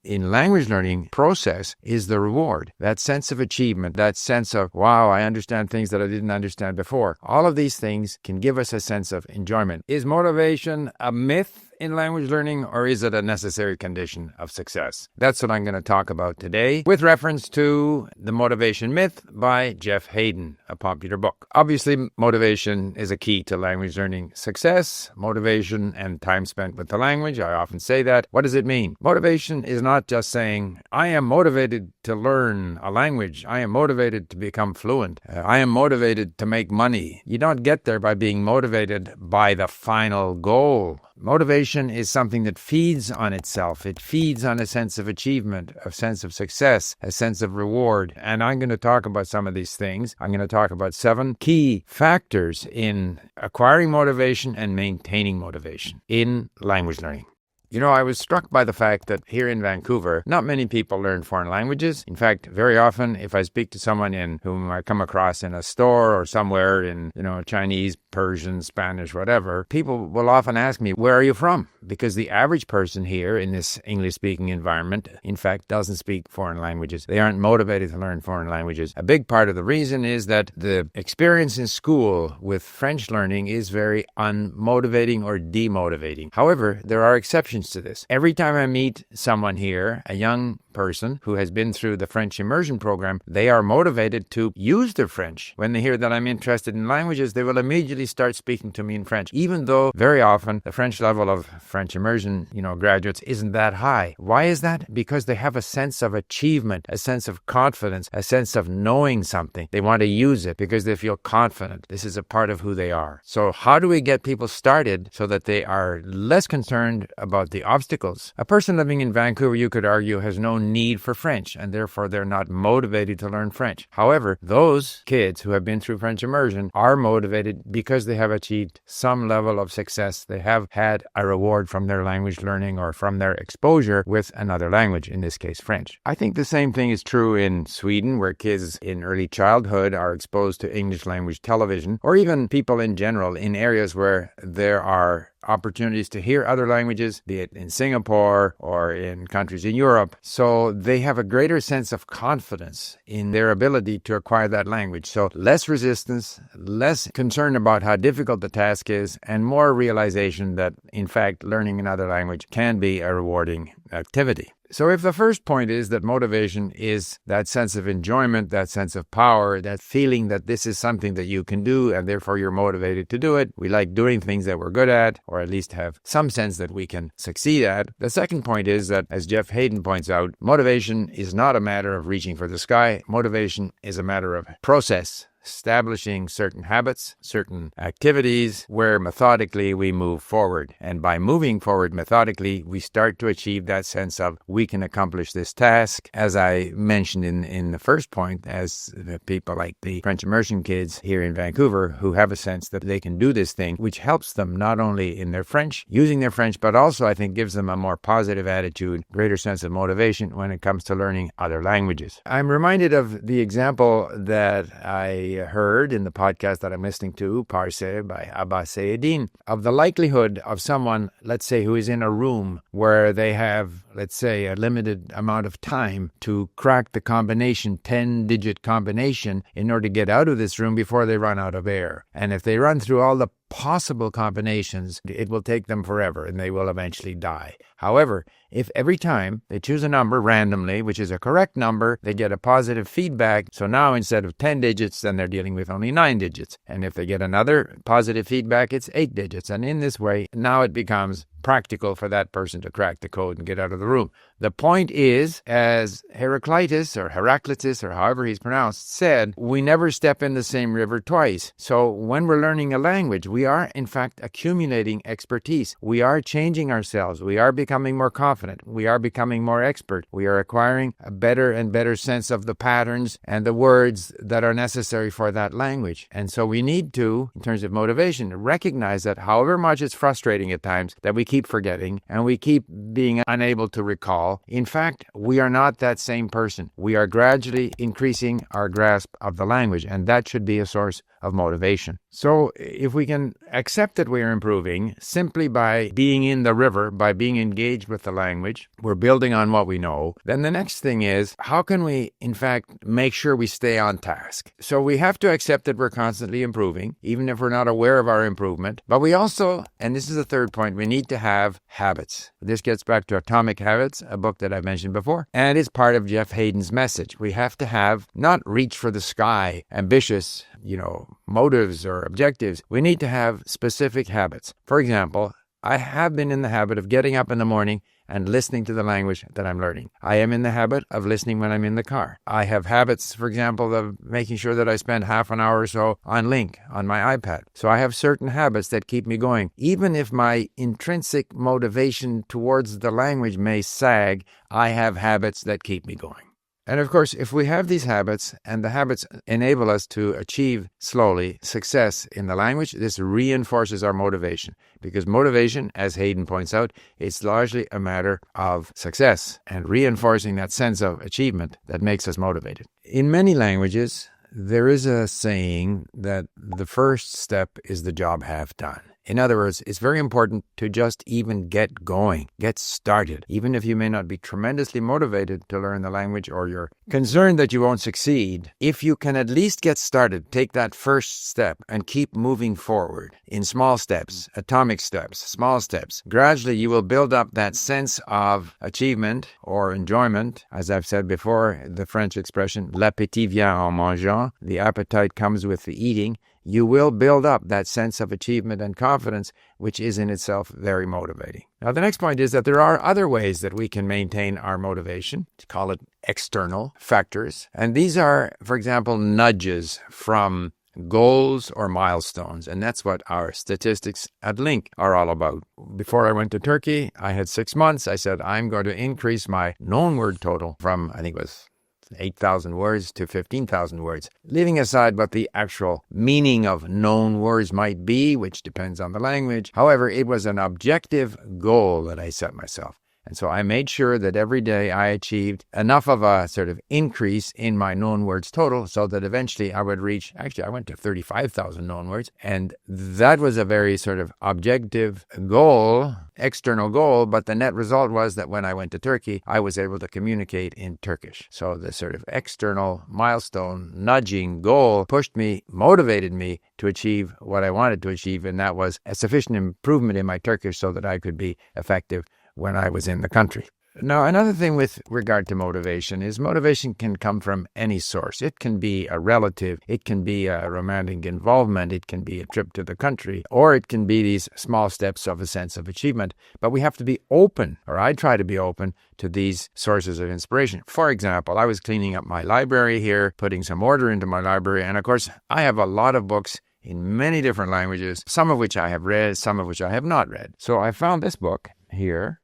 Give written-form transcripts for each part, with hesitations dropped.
in language learning process is the reward, that sense of achievement, that sense of, wow, I understand things that I didn't understand before. All of these things can give us a sense of enjoyment. Is motivation a myth in language learning, or is it a necessary condition of success? That's what I'm going to talk about today with reference to The Motivation Myth by Jeff Haden, a popular book. Obviously, motivation is a key to language learning success. Motivation and time spent with the language. I often say that. What does it mean? Motivation is not just saying, I am motivated to learn a language. I am motivated to become fluent. I am motivated to make money. You don't get there by being motivated by the final goal. Motivation is something that feeds on itself. It feeds on a sense of achievement, a sense of success, a sense of reward. And I'm going to talk about some of these things. I'm going to talk about 7 key factors in acquiring motivation and maintaining motivation in language learning. You know, I was struck by the fact that here in Vancouver, not many people learn foreign languages. In fact, very often, if I speak to someone whom I come across in a store or somewhere in, Chinese, Persian, Spanish, whatever, people will often ask me, where are you from? Because the average person here in this English-speaking environment, in fact, doesn't speak foreign languages. They aren't motivated to learn foreign languages. A big part of the reason is that the experience in school with French learning is very unmotivating or demotivating. However, there are exceptions to this. Every time I meet someone here, a young person who has been through the French immersion program, they are motivated to use their French. When they hear that I'm interested in languages, they will immediately start speaking to me in French, even though very often the French level of French immersion, graduates isn't that high. Why is that? Because they have a sense of achievement, a sense of confidence, a sense of knowing something. They want to use it because they feel confident. This is a part of who they are. So how do we get people started so that they are less concerned about the obstacles? A person living in Vancouver, you could argue, has no need for French, and therefore they're not motivated to learn French. However, those kids who have been through French immersion are motivated because they have achieved some level of success. They have had a reward from their language learning or from their exposure with another language, in this case French. I think the same thing is true in Sweden, where kids in early childhood are exposed to English language television, or even people in general in areas where there are opportunities to hear other languages, be it in Singapore or in countries in Europe. So they have a greater sense of confidence in their ability to acquire that language. So less resistance, less concern about how difficult the task is, and more realization that, in fact, learning another language can be a rewarding activity. So if the first point is that motivation is that sense of enjoyment, that sense of power, that feeling that this is something that you can do and therefore you're motivated to do it. We like doing things that we're good at, or at least have some sense that we can succeed at. The second point is that, as Jeff Haden points out, motivation is not a matter of reaching for the sky. Motivation is a matter of process. Establishing certain habits, certain activities where methodically we move forward. And by moving forward methodically, we start to achieve that sense of we can accomplish this task. As I mentioned in the first point, as the people like the French immersion kids here in Vancouver who have a sense that they can do this thing, which helps them not only in their French, using their French, but also I think gives them a more positive attitude, greater sense of motivation when it comes to learning other languages. I'm reminded of the example that I heard in the podcast that I'm listening to, Parse by Jeff Haden, of the likelihood of someone, let's say, who is in a room where they have, let's say, a limited amount of time to crack the combination, 10-digit combination, in order to get out of this room before they run out of air. And if they run through all the possible combinations, it will take them forever and they will eventually die. However, if every time they choose a number randomly, which is a correct number, they get a positive feedback. So now instead of 10 digits, then they're dealing with only 9 digits. And if they get another positive feedback, it's 8 digits. And in this way, now it becomes practical for that person to crack the code and get out of the room. The point is, as Heraclitus, or however he's pronounced, said, we never step in the same river twice. So when we're learning a language, we are in fact accumulating expertise. We are changing ourselves. We are becoming more confident. We are becoming more expert. We are acquiring a better and better sense of the patterns and the words that are necessary for that language. And so we need to, in terms of motivation, recognize that however much it's frustrating at times that we keep forgetting and we keep being unable to recall, in fact, we are not that same person. We are gradually increasing our grasp of the language, and that should be a source of motivation. So if we can accept that we are improving simply by being in the river, by being engaged with the language, we're building on what we know, then the next thing is, how can we, in fact, make sure we stay on task? So we have to accept that we're constantly improving, even if we're not aware of our improvement. But we also, and this is the third point, we need to have habits. This gets back to Atomic Habits, a book that I mentioned before, and it's part of Jeff Haden's message. We have to have not reach for the sky, ambitious, motives or objectives. We need to have specific habits. For example, I have been in the habit of getting up in the morning and listening to the language that I'm learning. I am in the habit of listening when I'm in the car. I have habits, for example, of making sure that I spend half an hour or so on Link on my iPad. So I have certain habits that keep me going. Even if my intrinsic motivation towards the language may sag, I have habits that keep me going. And of course, if we have these habits and the habits enable us to achieve slowly success in the language, this reinforces our motivation. Because motivation, as Haden points out, is largely a matter of success and reinforcing that sense of achievement that makes us motivated. In many languages, there is a saying that the first step is the job half done. In other words, it's very important to just even get going, get started. Even if you may not be tremendously motivated to learn the language or you're concerned that you won't succeed, if you can at least get started, take that first step and keep moving forward in small steps, atomic steps, small steps. Gradually, you will build up that sense of achievement or enjoyment. As I've said before, the French expression, l'appétit vient en mangeant, the appetite comes with the eating. You will build up that sense of achievement and confidence, which is in itself very motivating. Now, the next point is that there are other ways that we can maintain our motivation. To call it external factors. And these are, for example, nudges from goals or milestones. And that's what our statistics at Link are all about. Before I went to Turkey, I had 6 months. I said, I'm going to increase my known word total from, I think it was 8,000 words to 15,000 words, leaving aside what the actual meaning of known words might be, which depends on the language. However, it was an objective goal that I set myself. And so I made sure that every day I achieved enough of a sort of increase in my known words total so that eventually I would reach, actually I went to 35,000 known words. And that was a very sort of objective goal, external goal, but the net result was that when I went to Turkey, I was able to communicate in Turkish. So the sort of external milestone, nudging goal pushed me, motivated me to achieve what I wanted to achieve. And that was a sufficient improvement in my Turkish so that I could be effective when I was in the country. Now, another thing with regard to motivation is motivation can come from any source. It can be a relative, it can be a romantic involvement, it can be a trip to the country, or it can be these small steps of a sense of achievement. But we have to be open, or I try to be open to these sources of inspiration. For example, I was cleaning up my library here, putting some order into my library, and of course, I have a lot of books in many different languages, some of which I have read, some of which I have not read. So I found this book here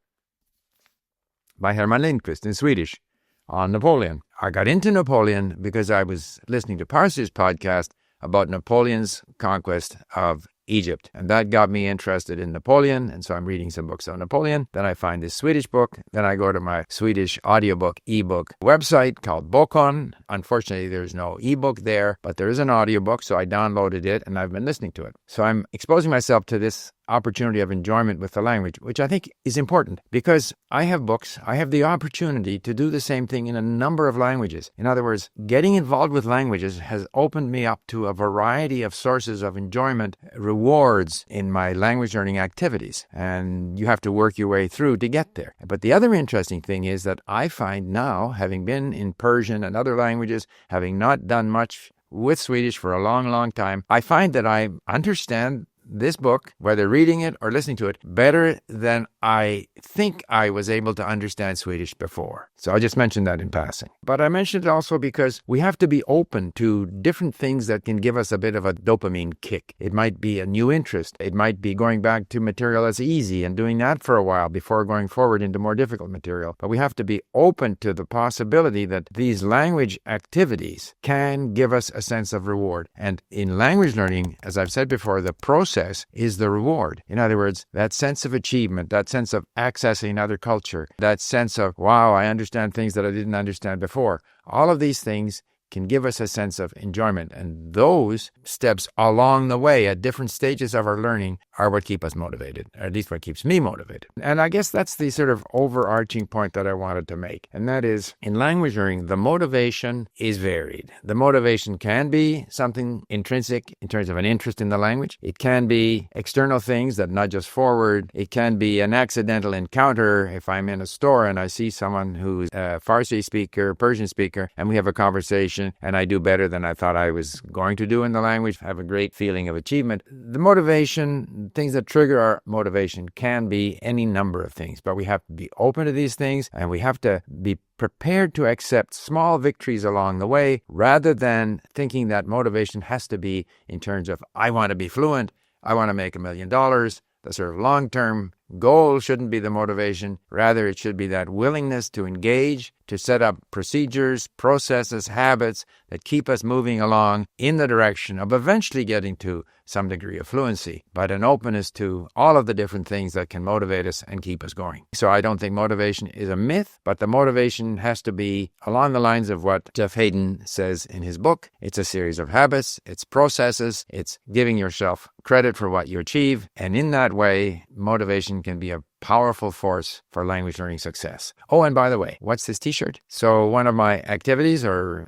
by Herman Lindqvist in Swedish on Napoleon. I got into Napoleon because I was listening to Parsi's podcast about Napoleon's conquest of Egypt. And that got me interested in Napoleon. And so I'm reading some books on Napoleon. Then I find this Swedish book. Then I go to my Swedish audiobook ebook website called Bokon. Unfortunately, there's no ebook there, but there is an audiobook. So I downloaded it and I've been listening to it. So I'm exposing myself to this opportunity of enjoyment with the language, which I think is important because I have books. I have the opportunity to do the same thing in a number of languages. In other words, getting involved with languages has opened me up to a variety of sources of enjoyment, rewards in my language learning activities. And you have to work your way through to get there. But the other interesting thing is that I find now, having been in Persian and other languages, having not done much with Swedish for a long, long time, I find that I understand this book, whether reading it or listening to it, better than I think I was able to understand Swedish before. So I just mentioned that in passing. But I mentioned it also because we have to be open to different things that can give us a bit of a dopamine kick. It might be a new interest. It might be going back to material that's easy and doing that for a while before going forward into more difficult material. But we have to be open to the possibility that these language activities can give us a sense of reward. And in language learning, as I've said before, the process is the reward. In other words, that sense of achievement, that sense of accessing another culture, that sense of, wow, I understand things that I didn't understand before. All of these things can give us a sense of enjoyment. And those steps along the way at different stages of our learning are what keep us motivated, or at least what keeps me motivated. And I guess that's the sort of overarching point that I wanted to make. And that is, in language learning, the motivation is varied. The motivation can be something intrinsic in terms of an interest in the language. It can be external things that nudge us forward. It can be an accidental encounter. If I'm in a store and I see someone who's a Farsi speaker, Persian speaker, and we have a conversation and I do better than I thought I was going to do in the language, have a great feeling of achievement. The motivation, things that trigger our motivation can be any number of things, but we have to be open to these things and we have to be prepared to accept small victories along the way rather than thinking that motivation has to be in terms of, I want to be fluent, I want to make $1 million. The sort of long-term goal shouldn't be the motivation. Rather, it should be that willingness to engage, to set up procedures, processes, habits that keep us moving along in the direction of eventually getting to some degree of fluency, but an openness to all of the different things that can motivate us and keep us going. So I don't think motivation is a myth, but the motivation has to be along the lines of what Jeff Haden says in his book. It's a series of habits, it's processes, it's giving yourself credit for what you achieve, and in that way, motivation can be a powerful force for language learning success. Oh, and by the way, what's this t-shirt? So one of my activities over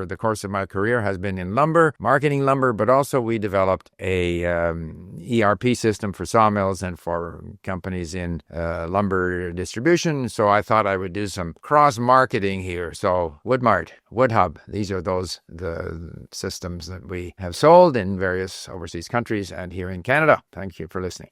the course of my career has been in lumber, marketing lumber, but also we developed a ERP system for sawmills and for companies in lumber distribution. So I thought I would do some cross-marketing here. So Woodmart, Woodhub, these are the systems that we have sold in various overseas countries and here in Canada. Thank you for listening.